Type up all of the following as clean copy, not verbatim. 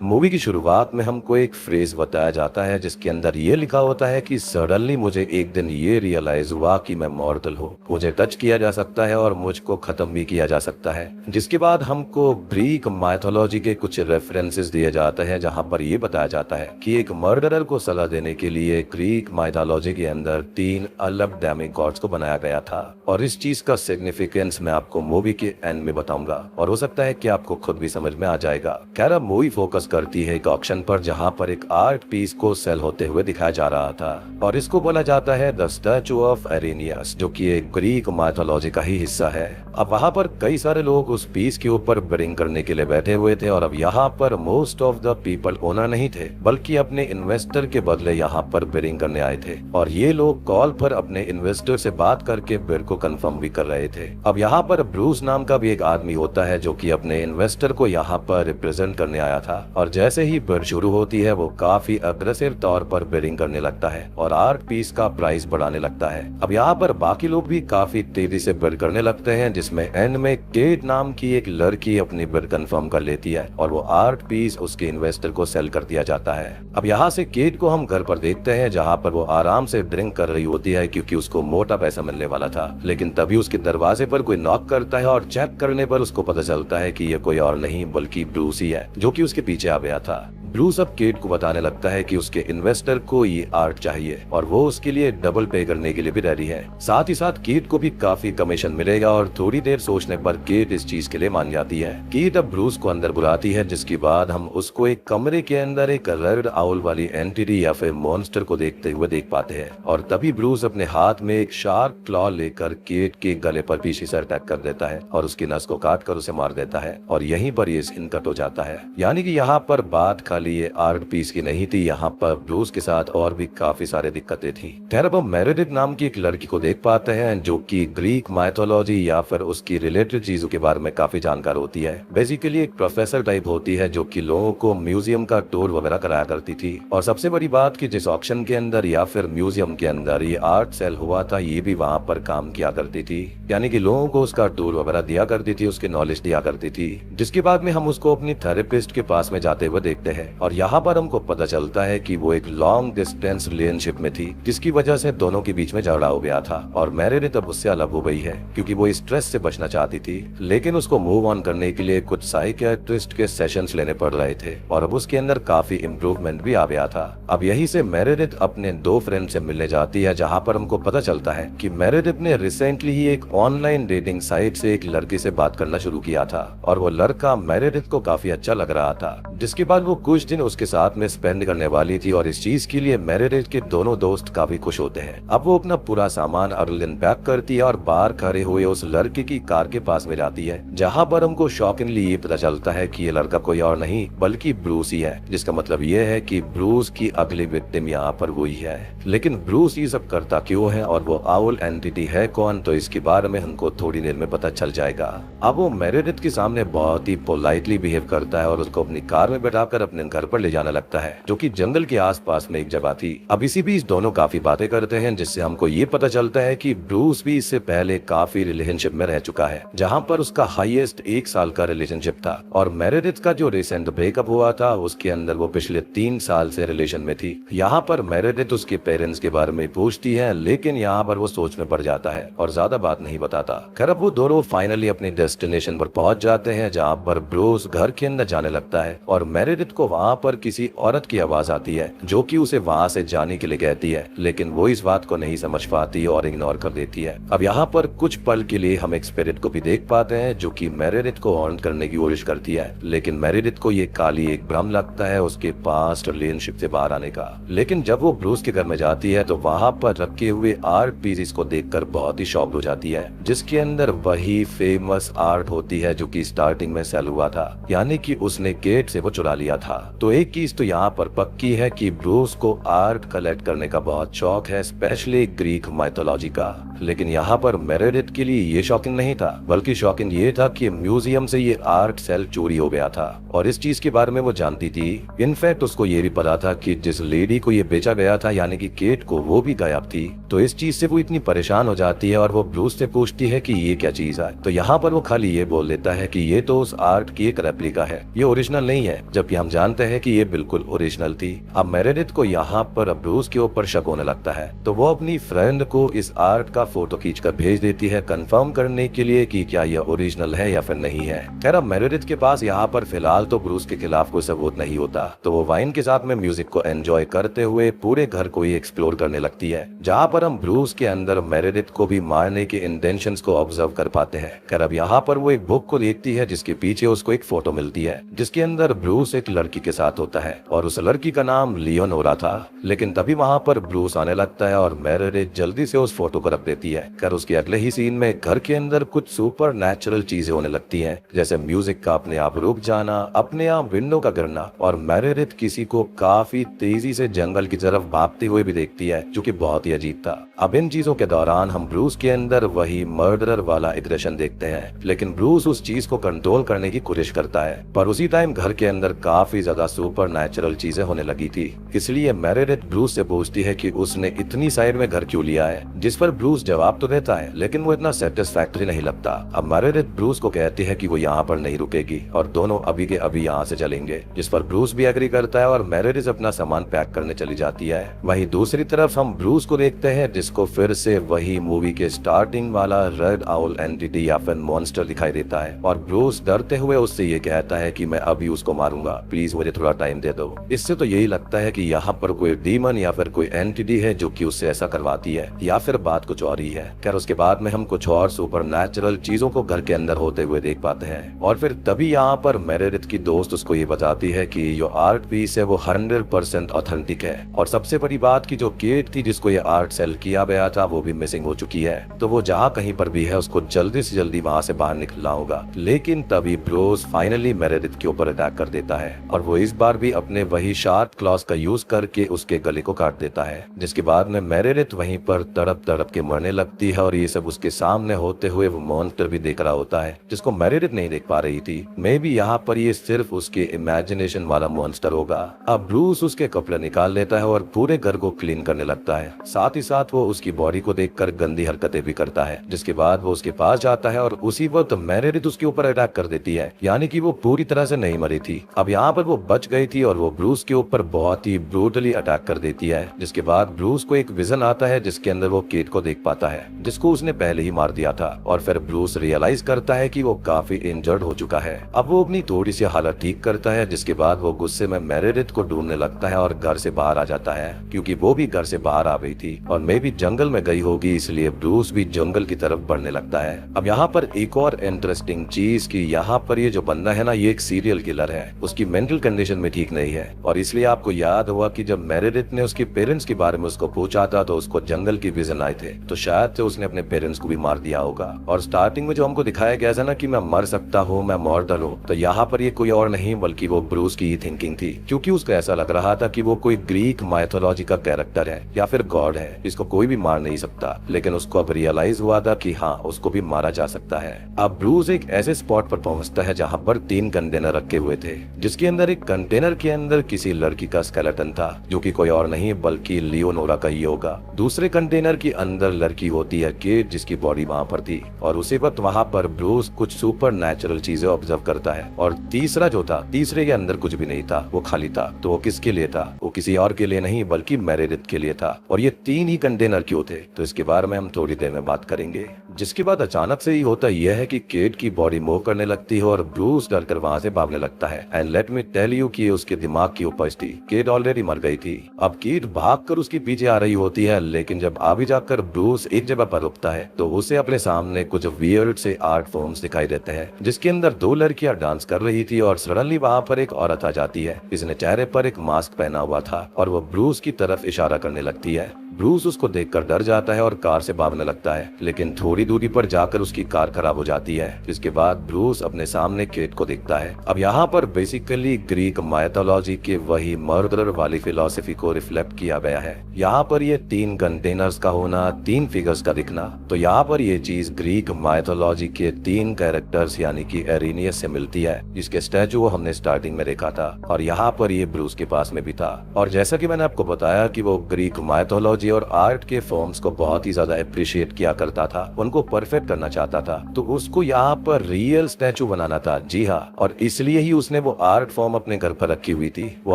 Movie की शुरुआत में हमको एक फ्रेज बताया जाता है जिसके अंदर ये लिखा होता है कि सडनली मुझे एक दिन ये रियलाइज हुआ कि मैं मॉर्टल हूँ, मुझे टच किया जा सकता है और मुझको खत्म भी किया जा सकता है। जिसके बाद हमको ग्रीक माइथोलॉजी के कुछ रेफरेंसेस दिए जाते हैं जहाँ पर ये बताया जाता है कि एक मर्डरर को सलाह देने के लिए ग्रीक माइथोलॉजी के अंदर 3 अलग डेमी गॉड्स को बनाया गया था। और इस चीज का सिग्निफिकेंस मैं आपको मूवी के एंड में बताऊंगा और हो सकता है कि आपको खुद भी समझ में आ जाएगा। खैर, अब मूवी फोकस करती है एक ऑक्शन पर जहां पर एक आर्ट पीस को सेल होते हुए दिखाया जा रहा था और इसको बोला जाता है द स्टैचू ऑफ एरेनियस, जो कि एक ग्रीक माइथोलॉजी का ही हिस्सा है। अब वहां पर कई सारे लोग उस पीस के ऊपर बिडिंग करने के लिए बैठे हुए थे और अब यहाँ पर most of the people owner नहीं थे बल्कि अपने इन्वेस्टर के बदले यहाँ पर बिडिंग करने आए थे और ये लोग कॉल पर अपने इन्वेस्टर से बात करके बिड को कंफर्म भी कर रहे थे। अब यहाँ पर ब्रूस नाम का भी एक आदमी होता है जो कि अपने इन्वेस्टर को यहाँ पर रिप्रेजेंट करने आया था और जैसे ही बिड शुरू होती है वो काफी अग्रेसिव तौर पर बिडिंग करने लगता है और आर्ट पीस का प्राइस बढ़ाने लगता है। अब यहाँ पर बाकी लोग भी काफी तेजी से बिड करने लगते हैं जिसमें एंड में केट नाम की एक लड़की अपनी बिड कंफर्म कर लेती है और वो आर्ट पीस उसके इन्वेस्टर को सेल कर दिया जाता है। अब यहाँ से केट को हम घर पर देखते हैं जहाँ पर वो आराम से ड्रिंक कर रही होती है क्योंकि उसको मोटा पैसा मिलने वाला था, लेकिन तभी उसके दरवाजे पर कोई नॉक करता है और चेक करने पर उसको पता चलता है कि ये कोई और नहीं बल्कि ब्रूस ही है जो कि उसके पीछे आ गया था। ब्रूस अब केट को बताने लगता है कि उसके इन्वेस्टर को ये आर्ट चाहिए और वो उसके लिए डबल पे करने के लिए भी रेडी है। साथ ही साथ केट को भी काफी कमीशन मिलेगा और थोड़ी देर सोचने पर केट इस चीज के लिए मान जाती है। केट अब ब्रूस को अंदर बुलाती है जिसके बाद हम उसको एक कमरे के अंदर एक रेड आउल वाली एंटिटी या फिर मॉन्स्टर को देखते हुए देख पाते हैं और तभी ब्रूस अपने हाथ में एक शार्प क्लॉ लेकर केट के गले पर पीछे से अटैक कर देता है और उसकी नस को काट कर उसे मार देता है और यहीं पर ये सीन कट हो जाता है। यानी कि यहाँ पर बात खाली ये आर्ट पीस की नहीं थी, यहाँ पर ब्रूस के साथ और भी काफी सारी दिक्कतें थी। खैर, अब हम मेरेडिथ नाम की एक लड़की को देख पाते हैं जो कि ग्रीक माइथोलॉजी या फिर उसकी रिलेटेड चीजों के बारे में काफी जानकार होती है। बेसिकली एक प्रोफेसर टाइप होती है जो कि लोगों को म्यूजियम का टूर वगैरह कराया करती थी और सबसे बड़ी बात कि जिस ऑक्शन के अंदर या फिर म्यूजियम के अंदर ये आर्ट सेल हुआ था ये भी वहाँ पर काम किया करती थी, यानी कि लोगों को उसका टूर वगैरह दिया करती थी, उसकी नॉलेज दिया करती थी। जिसके बाद में हम उसको अपनी थेरेपिस्ट के पास में जाते हुए देखते हैं और यहाँ पर हमको पता चलता है कि वो एक लॉन्ग डिस्टेंस रिलेशनशिप में थी जिसकी वजह से दोनों के बीच में झगड़ा हो गया था और मेरेडिथ अब उससे अलग हो गई है क्योंकि वो स्ट्रेस से बचना चाहती थी, लेकिन उसको मूव ऑन करने के लिए कुछ साइकियाट्रिस्ट के सेशंस लेने पड़ रहे थे और अब उसके अंदर काफी इम्प्रूवमेंट भी आ गया था। अब यहीं से मेरेडिथ अपने 2 फ्रेंड से मिलने जाती है जहाँ पर हमको पता चलता है कि मेरेडिथ ने रिसेंटली ही एक ऑनलाइन डेटिंग साइट से एक लड़की से बात करना शुरू किया था और वो लड़का मेरेडिथ को काफी अच्छा लग रहा था, जिसके बाद वो कुछ दिन उसके साथ में स्पेंड करने वाली थी और इस चीज के लिए मेरेडिथ के दोनों दोस्त काफी खुश होते हैं। अब वो अपना पूरा सामान अगले दिन पैक करती है और बाहर खड़े हुए उस लड़के की कार के पास में जाती है जहाँ पर हमको शॉकिंगली ये पता चलता है कि ये लड़का कोई और नहीं बल्कि ब्रूस ही है, जिसका मतलब ये है कि ब्रूस की अगली विक्टिम यहाँ पर वही है। लेकिन ब्रूस ये सब करता क्यों है और वो आउल एंटिटी है कौन, तो इसके बारे में हमको थोड़ी देर में पता चल जाएगा। अब वो मेरेडिथ के सामने बहुत ही पोलाइटली बिहेव करता है और उसको अपनी कार में बैठाकर अपने घर पर ले जाने लगता है जो कि जंगल के आसपास में एक जगह थी। अब इसी बीच दोनों काफी बातें करते हैं जिससे हमको ये पता चलता है कि ब्रूस भी इससे पहले काफी रिलेशनशिप में रह चुका है जहाँ पर उसका हाईएस्ट 1 साल का रिलेशनशिप था और मेरेडिथ का जो रिसेंट ब्रेकअप हुआ था उसके अंदर वो पिछले 3 साल से रिलेशन में थी। यहाँ पर मेरेडिथ उसके पेरेंट्स के बारे में पूछती है लेकिन यहाँ पर वो सोच में पड़ जाता है और ज्यादा बात नहीं बताता। खैर, अब वो दोनों फाइनली अपने डेस्टिनेशन पर पहुंच जाते हैं जहाँ पर ब्रूस घर के अंदर जाने लगता है और मेरेडिथ को वहाँ पर किसी औरत की आवाज आती है जो कि उसे वहाँ से जाने के लिए कहती है, लेकिन वो इस बात को नहीं समझ पाती और इग्नोर कर देती है। अब यहाँ पर कुछ पल के लिए हम एक स्पिरिट को भी देख पाते हैं जो कि मेरेडिथ को हॉन्ट करने की कोशिश करती है, लेकिन मेरेडिथ को ये काली एक भ्रम लगता है उसके पास्ट रिलेशनशिप से बाहर आने का। लेकिन जब वो ब्रूस के घर में जाती है तो वहाँ पर रखे हुए आर्ट पीसेस को देखकर बहुत ही शॉक्ड हो जाती है जिसके अंदर वही फेमस आर्ट होती है जो कि स्टार्टिंग में सेल हुआ था, यानी कि उसने केट से वो चुरा लिया था। तो एक चीज तो यहाँ पर पक्की है कि ब्रूस को आर्ट कलेक्ट करने का बहुत शौक है, स्पेशली ग्रीक माइथोलॉजी का। लेकिन यहाँ पर मेरेडिथ के लिए ये शॉकिंग नहीं था बल्कि शॉकिंग ये था कि म्यूजियम से ये आर्ट सेल चोरी हो गया था और इस चीज के बारे में वो जानती थी। इनफैक्ट उसको ये भी पता था कि जिस लेडी को ये बेचा गया था यानी कि केट को, वो भी गायब थी। तो इस चीज से वो इतनी परेशान हो जाती है और वो ब्रूस से पूछती है कि ये क्या चीज है, तो यहाँ पर वो खाली ये बोल देता है कि ये तो उस आर्ट की एक रेप्लिका है, ये ओरिजिनल नहीं है, जबकि हम जानते जानते हैं कि ये बिल्कुल ओरिजिनल थी। अब मेरेडिथ को यहाँ पर ब्रूस के ऊपर शक होने लगता है, तो वो अपनी फ्रेंड को इस आर्ट का फोटो खींचकर भेज देती है कंफर्म करने के लिए कि क्या यह ओरिजिनल है या फिर नहीं है। खैर अब मेरेडिथ के पास यहाँ पर फिलहाल तो ब्रूस के खिलाफ कोई सबूत नहीं होता, तो वो वाइन के साथ में म्यूजिक को एंजॉय करते हुए पूरे घर को ही एक्सप्लोर करने लगती है, जहाँ पर हम ब्रूस के अंदर मेरेडिथ को भी मारने के इंटेंशंस को ऑब्जर्व कर पाते हैं। खैर अब यहाँ पर वो एक बुक को देखती है जिसके पीछे उसको एक फोटो मिलती है जिसके अंदर ब्रूस एक लड़की के साथ होता है और उस लड़की का नाम लियोनोरा था। लेकिन तभी वहाँ पर ब्रूस आने लगता है और मेरेडिथ जल्दी से उस फोटो को रख देती है। खैर उसके अगले ही सीन में घर के अंदर कुछ सुपर नेचुरल चीजें होने लगती हैं, जैसे म्यूजिक का अपने आप रुक जाना, अपने आप विंडो का गिरना, और मेरेडिथ किसी को काफी तेजी से जंगल की तरफ भागते हुए भी देखती है, जो कि बहुत ही अजीब था। अब इन चीजों के दौरान हम ब्रूस के अंदर वही मर्डरर वाला एग्रेशन देखते हैं, लेकिन ब्रूस उस चीज को कंट्रोल करने की कोशिश करता है। पर उसी टाइम घर के अंदर काफी ज्यादा सुपर नेचुरल चीजें होने लगी थी, इसलिए मेरेडिथ ब्रूस से पूछती है कि उसने इतनी साइड में घर क्यों लिया है, जिस पर ब्रूस जवाब तो देता है लेकिन वो इतना सेटिस्फैक्टरी नहीं लगता। अब मेरेडिथ ब्रूस को कहती है कि वो यहाँ पर नहीं रुकेगी और दोनों अभी के अभी यहाँ से चलेंगे, जिस पर ब्रूस भी एग्री करता है और मेरेडिथ अपना सामान पैक करने चली जाती है। वहीं दूसरी तरफ हम ब्रूस को देखते हैं जिसको फिर से वही मूवी के स्टार्टिंग वाला रेड आउल एंटिटी या फिर मॉन्स्टर दिखाई देता है और ब्रूस डरते हुए उससे ये कहता है कि मैं अभी उसको मारूंगा, प्लीज मुझे थोड़ा टाइम दे दो। इससे तो यही लगता है कि यहाँ पर कोई डीमन या फिर कोई एंटिटी है जो कि उससे ऐसा करवाती है, या फिर बात कुछ और ही है। खैर उसके बाद में हम कुछ और सुपर नेचुरल चीजों को घर के अंदर होते हुए देख पाते हैं और फिर तभी यहाँ पर मेरेडिथ की दोस्त उसको ये बताती है कि जो आर्ट पीस है वो 100% ऑथेंटिक है और सबसे बड़ी बात की जो केट थी जिसको ये आर्ट सेल किया गया था वो भी मिसिंग हो चुकी है, तो वो जहाँ कहीं पर भी है उसको जल्दी से जल्दी वहाँ से बाहर निकलना होगा। लेकिन तभी ब्रूस फाइनली मेरेडिथ के ऊपर अटैक कर देता है और वो इस बार भी अपने वही शार्प क्लॉज का यूज करके उसके गले को काट देता है, जिसके बाद में मेरेडिथ वहीं पर तड़प तड़प के मरने लगती है और ये सब उसके सामने होते हुए वो मॉन्स्टर भी देख रहा होता है जिसको मेरेडिथ नहीं देख पा रही थी। मे बी यहाँ पर ये सिर्फ उसके इमेजिनेशन वाला मॉन्स्टर होगा। अब ब्रूस उसके कपड़े निकाल लेता है और पूरे घर को क्लीन करने लगता है, साथ ही साथ वो उसकी बॉडी को देखकर गंदी हरकतें भी करता है, जिसके बाद वो उसके पास जाता है और उसी वक्त मेरेडिथ उसके ऊपर अटैक कर देती है, यानी कि वो पूरी तरह से नहीं मरी थी। अब यहाँ पर वो बच गई थी और वो ब्रूस के ऊपर बहुत ही ब्रूटली अटैक कर देती है, जिसके बाद ब्रूस को एक विजन आता है जिसके अंदर वो केट को देख पाता है जिसको उसने पहले ही मार दिया था और फिर ब्रूस रियलाइज करता है कि वो काफी इंजर्ड हो चुका है। अब वो अपनी थोड़ी सी हालत ठीक करता है, जिसके बाद वो गुस्से में मेरेडिथ को ढूंढने लगता है और घर से बाहर आ जाता है, क्योंकि वो भी घर से बाहर आ गई थी और मे भी जंगल में गई होगी, इसलिए ब्रूस भी जंगल की तरफ बढ़ने लगता है। अब यहाँ पर एक और इंटरेस्टिंग चीज कि यहाँ पर ये जो बंदा है ना, ये एक सीरियल किलर है, उसकी मेंटल कंडीशन में ठीक नहीं है और इसलिए आपको याद हुआ कि जब मेरेडिथ ने उसके पेरेंट्स के बारे में उसको पूछा था तो उसको जंगल की विजन आए थे, तो शायद से उसने अपने पेरेंट्स को भी मार दिया होगा। और स्टार्टिंग में जो हमको दिखाया गया था ना कि मैं मर सकता हूँ, मैं मॉर्टल हूँ, तो यहाँ पर ये कोई और नहीं बल्कि वो ब्रूस की ही थिंकिंग थी, क्योंकि उसको ऐसा लग रहा था कि वो कोई ग्रीक माइथोलॉजी का कैरेक्टर है या फिर गॉड है, इसको कोई भी मार नहीं सकता। लेकिन उसको अब रियलाइज हुआ था कि हाँ, उसको भी मारा जा सकता है। अब ब्रूस एक ऐसे स्पॉट पर पहुंचता है जहाँ पर 3 कंटेनर रखे हुए थे, जिसके अंदर एक कंटेनर के अंदर किसी लड़की का स्केलेटन था जो कि कोई और नहीं बल्कि लियोनोरा का ही होगा। दूसरे कंटेनर के अंदर लड़की होती है केट, जिसकी बॉडी वहाँ पर थी और उसी वक्त वहाँ पर ब्रूस कुछ सुपर नेचुरल चीजें ऑब्जर्व करता है। और तीसरा जो था, तीसरे के अंदर कुछ भी नहीं था, वो खाली था। तो वो किसके लिए था? वो किसी और के लिए नहीं बल्कि मेरेडिथ के लिए था। और ये 3 ही कंटेनर क्यों थे, तो इसके बारे में हम थोड़ी देर में बात करेंगे। जिसके बाद अचानक से ही होता यह है कि केट की बॉडी मूव करने लगती है और ब्रूस डरकर वहाँ से भागने लगता है। And let me tell you कि उसके दिमाग की उपज थी, केट ऑलरेडी मर गई थी। अब केट भागकर उसके पीछे आ रही होती है, लेकिन जब आगे जाकर ब्रूस एक जगह पर रुकता है तो उसे अपने सामने कुछ वियर्ड से आर्ट फॉर्म्स दिखाई देते हैं, जिसके अंदर 2 लड़कियां डांस कर रही थी और सडनली वहाँ पर एक औरत आ जाती है, जिसने चेहरे पर एक मास्क पहना हुआ था और वो ब्रूस की तरफ इशारा करने लगती है। ब्रूस उसको देखकर डर जाता है और कार से भागने लगता है, लेकिन थोड़ी दूरी पर जाकर उसकी कार खराब हो जाती है, जिसके बाद ब्रूस अपने सामने केट को देखता है। अब यहाँ पर बेसिकली ग्रीक माइथोलॉजी के वही मर्डरर वाली फिलॉसफी को रिफ्लेक्ट किया गया है। यहाँ पर ये 3 कंटेनर्स का होना, 3 फिगर्स का दिखना, तो यहाँ पर ये चीज ग्रीक माइथोलॉजी के 3 कैरेक्टर्स यानी कि एरेनियस से मिलती है, जिसके स्टैचू हमने स्टार्टिंग में देखा था और यहाँ पर ये ब्रूस के पास में भी था। और जैसा कि मैंने आपको बताया कि वो ग्रीक माइथोलॉजी माइथोलॉजी और आर्ट के फॉर्म्स को बहुत ही ज्यादा अप्रिशिएट किया करता था, उनको परफेक्ट करना चाहता था, तो उसको यहाँ पर रियल स्टैचू बनाना था। जी हाँ, और इसलिए ही उसने वो आर्ट फॉर्म अपने घर पर रखी हुई थी। वो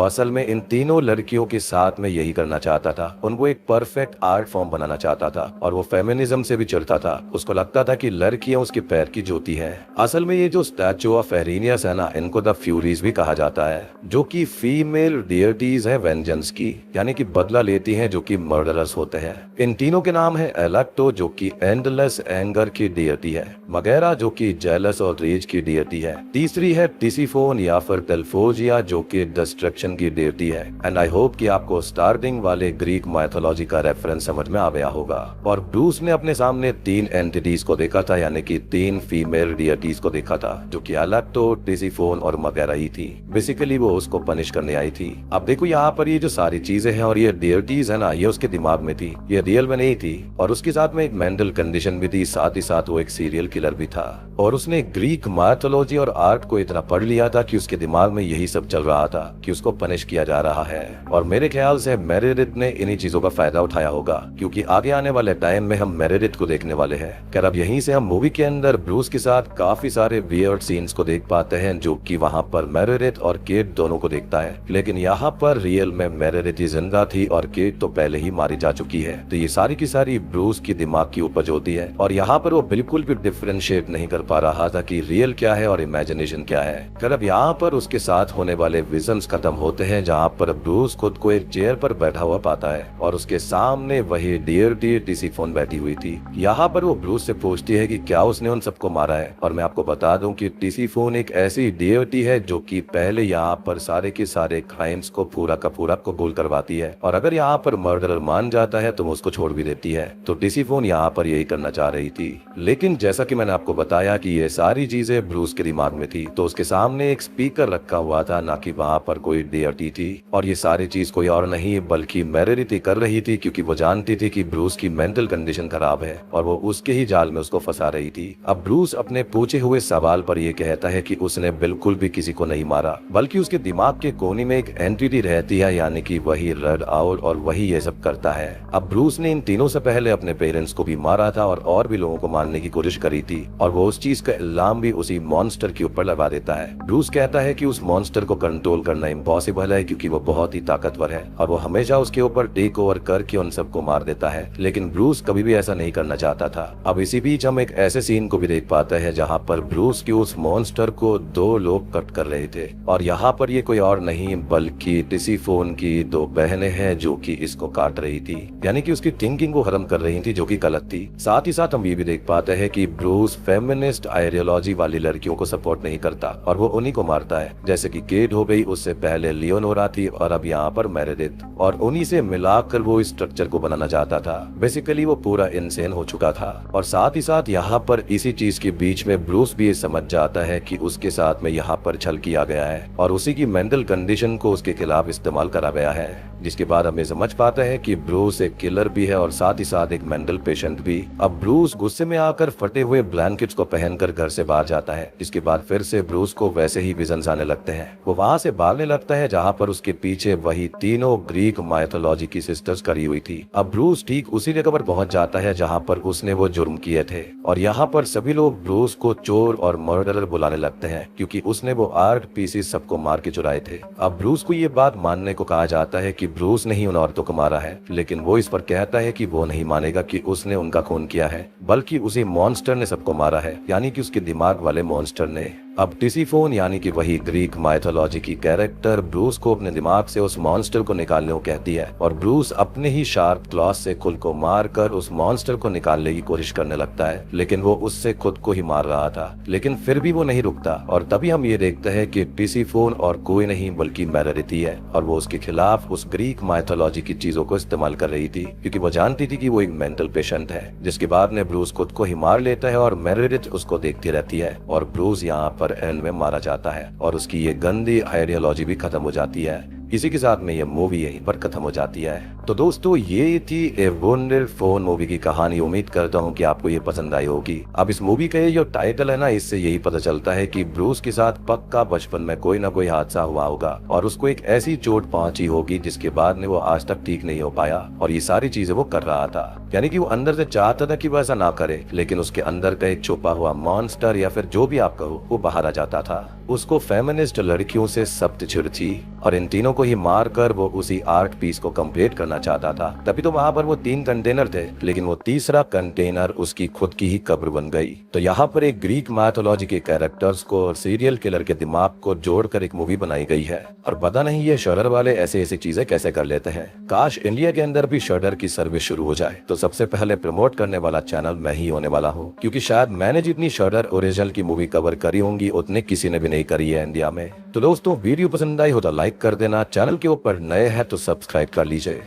असल में इन तीनों लड़कियों के साथ में यही करना चाहता था, उनको एक परफेक्ट आर्ट फॉर्म बनाना चाहता था। और वो फेमिनिज्म से भी चिढ़ता था, उसको लगता था कि लड़कियां उसके पैर की ज्योति है। असल में ये जो स्टैचू ऑफ एरेनियस है ना, इनको द फ्यूरीज भी कहा जाता है, जो कि फीमेल डियर्टीज है वेंजेंस की, यानी कि बदला लेती हैं, जो कि मर्डरर्स होते हैं। इन तीनों के नाम है एलेक्टो, जो कि एंडलेस एंगर की डियर्टी है, मगेरा जो कि जेलस और रेज की डियर्टी है, तीसरी है टिसिफोन या फिर टेल्फोजिया जो कि डिस्ट्रक्शन की डियर्टी है। एंड आई होप कि आपको स्टार्टिंग वाले ग्रीक माइथोलॉजी का रेफरेंस समझ में आ गया होगा। और ब्रूस ने अपने सामने 3 एंटिटीज को देखा था, यानी कि 3 फीमेल डियर्टीज को देखा था, जो कि एलेक्टो, टिसिफोन और मगेरा ही थी। बेसिकली वो उसको पनिश करने आई थी। अब देखो यहाँ पर ये जो सारी चीजें हैं और ये डियर्टीज है ना, ये उसके दिमाग में थी, ये रियल में नहीं थी। और उसके साथ में एक मेंटल कंडीशन भी थी, साथ ही साथ वो एक सीरियल किलर भी था। और उसने ग्रीक माइथोलॉजी और आर्ट को इतना पढ़ लिया था कि उसके दिमाग में यही सब चल रहा था कि उसको पनिश किया जा रहा है। और मेरे ख्याल से मेरेडिथ ने इन्हीं चीजों का फायदा उठाया होगा, क्योंकि आगे आने वाले टाइम में हम मेरेडिथ को देखने वाले हैं। खैर अब यहीं से हम मूवी के अंदर ब्रूस के साथ काफी सारे वियर्ड सीन्स को देख पाते हैं, जो कि वहाँ पर मेरेडिथ और केट दोनों को देखता है। लेकिन यहाँ पर रियल में मेरेडिथ ही जिंदा थी और केट तो पहले ही मारी जा चुकी है। तो ये सारी की सारी ब्रूस की दिमाग की उपज होती है। और यहाँ पर वो बिल्कुल भी डिफरेंशिएट नहीं कर पा रहा था कि रियल क्या है और इमेजिनेशन क्या है। खैर अब यहाँ पर उसके साथ होने वाले विजन्स खत्म होते हैं, जहाँ पर ब्रूस खुद को एक चेयर पर बैठा हुआ पाता है और उसके सामने वही डियर्टी टिसिफोन बैठी हुई थी। यहाँ पर वो ब्रूस से पूछती है कि क्या उसने उन सबको मारा है। और मैं आपको बता दूं कि टिसिफोन एक ऐसी डियर्टी है जो कि पहले यहाँ पर सारे के सारे क्राइम्स को पूरा का पूरा कबूल करवाती है, और अगर यहाँ पर मर्डरर मान जाता है तो वो उसको छोड़ भी देती है। तो टिसिफोन यहाँ पर यही करना चाह रही थी। लेकिन जैसा कि मैंने आपको बताया कि ये सारी चीजें ब्रूस के दिमाग में थी, तो उसके सामने एक स्पीकर रखा हुआ था, ना कि वहाँ पर कोई डियर्टी थी। और ये सारी चीज कोई और नहीं बल्कि मेरेडिथ ही कर रही थी, क्योंकि वो जानती थी कि ब्रूस की मेंटल कंडीशन खराब है और वो उसके ही जाल में उसको फंसा रही थी। अब ब्रूस अपने पूछे हुए सवाल पर ये कहता है कि उसने बिल्कुल भी किसी को नहीं मारा, बल्कि उसके दिमाग के कोने में एक एंटिटी रहती है, यानी कि वही रेड आउल, और वही ये सब करता है। अब ब्रूस ने इन तीनों से पहले अपने पेरेंट्स को भी मारा था और भी लोगों को मारने की कोशिश करी थी, और वो उस चीज का इल्जाम भी उसी मॉन्स्टर के ऊपर लगा देता है। ब्रूस कहता है कि उस मॉन्स्टर को कंट्रोल करना इम्पॉसिबल है, क्योंकि वो बहुत ही ताकतवर है और वो हमेशा उसके ऊपर टेक ओवर करके उन सबको मार देता है। लेकिन ब्रूस कभी भी ऐसा नहीं करना चाहता था। अब इसी बीच हम एक ऐसे सीन को भी देख पाते हैं जहाँ पर ब्रूस के उस मॉन्स्टर को 2 लोग कट कर रहे थे, और यहाँ पर ये कोई और नहीं बल्कि टिसिफोन की 2 बहनें हैं जो कि इसको काट रही थी, यानी कि उसकी थिंकिंग को खत्म कर रही थी, जो कि गलत थी। साथ ही साथ हम ये भी देख पाते हैं कि ब्रूस फेमिनिस्ट आइडियोलॉजी वाली लड़कियों को सपोर्ट नहीं करता और वो उन्हीं को मारता है, जैसे कि केट हो गई, उससे पहले लियोनोरा थी और अब यहाँ पर मेरेडिथ, और उन्हीं से मिलाकर वो इस स्ट्रक्चर को बनाना चाहता था। बेसिकली वो पूरा इंसेन हो चुका था। और साथ ही साथ यहाँ पर इसी चीज के बीच में ब्रूस भी ये समझ जाता है कि उसके साथ में यहाँ पर छल किया गया है और उसी की मेंटल कंडीशन को उसके खिलाफ इस्तेमाल करा गया है, जिसके बाद हमें समझ पाते हैं कि ब्रूस एक किलर भी है और साथ ही साथ एक मेंटल पेशेंट भी। अब ब्रूस गुस्से में आकर फटे हुए ब्लैंकेट्स को पहनकर घर से बाहर जाता है, जिसके बाद फिर से ब्रूस को वैसे ही विजन्स आने लगते हैं। वो वहाँ से भागने लगता है जहाँ पर उसके पीछे वही तीनों ग्रीक माइथोलॉजी की सिस्टर्स करी हुई थी। अब ब्रूस ठीक उसी जगह पर पहुंच जाता है जहाँ पर उसने वो जुर्म किए थे, और यहाँ पर सभी लोग ब्रूस को चोर और मर्डरर बुलाने लगते हैं, क्योंकि उसने वो आर्ट पीसेस सबको मार के चुराए थे। अब ब्रूस को ये बात मानने को कहा जाता है कि ब्रूस ने ही उन औरतों को मारा है, लेकिन वो इस पर कहता है कि वो नहीं मानेगा कि उसने उनका खून किया है, बल्कि उसी मॉन्स्टर ने सबको मारा है, यानी कि उसके दिमाग वाले मॉन्स्टर ने। अब टिसिफोन यानी कि वही ग्रीक माइथोलॉजी की कैरेक्टर ब्रूस को अपने दिमाग से उस मॉन्स्टर को निकालने को कहती है, और ब्रूस अपने ही शार्प क्लॉस से खुद को मारकर उस मॉन्स्टर को निकालने की कोशिश करने लगता है, लेकिन वो उससे खुद को ही मार रहा था। लेकिन फिर भी वो नहीं रुकता, और तभी हम ये देखते हैं कि टिसिफोन और कोई नहीं बल्कि मेरेडिथ ही है, और वो उसके खिलाफ उस ग्रीक माइथोलॉजी की चीजों को इस्तेमाल कर रही थी, क्योंकि वो जानती थी कि वो एक मेंटल पेशेंट है। जिसके बाद में ब्रूस खुद को ही मार लेता है और मेरेडिथ उसको देखती रहती है, और ब्रूस यहाँ पर एंड में मारा जाता है और उसकी ये गंदी आइडियोलॉजी भी खत्म हो जाती है। इसी के साथ में ये मूवी यहीं पर खत्म हो जाती है। तो दोस्तों ये थी ए वंडरफुल फोन मूवी की कहानी। उम्मीद करता हूँ कि आपको ये पसंद आई होगी। अब इस मूवी का ये जो टाइटल है ना, इससे यही पता चलता है कि ब्रूस के साथ पक्का बचपन में कोई ना कोई हादसा हुआ होगा और उसको एक ऐसी चोट पहुंची होगी जिसके बाद में वो आज तक ठीक नहीं हो पाया और ये सारी चीजें वो कर रहा था। यानी कि वो अंदर से चाहता था कि वो ऐसा ना करे, लेकिन उसके अंदर का एक छुपा हुआ मॉन्स्टर या फिर जो भी आप कहो वो बाहर आ जाता था। उसको फेमिनिस्ट लड़कियों से सख्त चिढ़ थी और इन तीनों को ही मारकर वो उसी आर्ट पीस को कंप्लीट करना चाहता था। तभी तो वहां पर वो 3 कंटेनर थे, लेकिन वो तीसरा कंटेनर उसकी खुद की ही कब्र बन गई। तो यहाँ पर एक ग्रीक मैथोलॉजी के कैरेक्टर्स को और सीरियल किलर के दिमाग को जोड़कर एक मूवी बनाई गई है। और पता नहीं ये शडर वाले ऐसे ऐसी चीजें कैसे कर लेते हैं। काश इंडिया के अंदर भी शडर की सर्विस शुरू हो जाए। तो सबसे पहले प्रमोट करने वाला चैनल मैं ही होने वाला हूँ, क्योंकि शायद मैंने जितनी शडर ओरिजिनल की मूवी कवर करी होंगी उतने किसी ने भी नहीं करी है इंडिया में। तो दोस्तों वीडियो पसंद आई हो तो लाइक कर देना, चैनल के ऊपर नए हैं तो सब्सक्राइब कर लीजिए।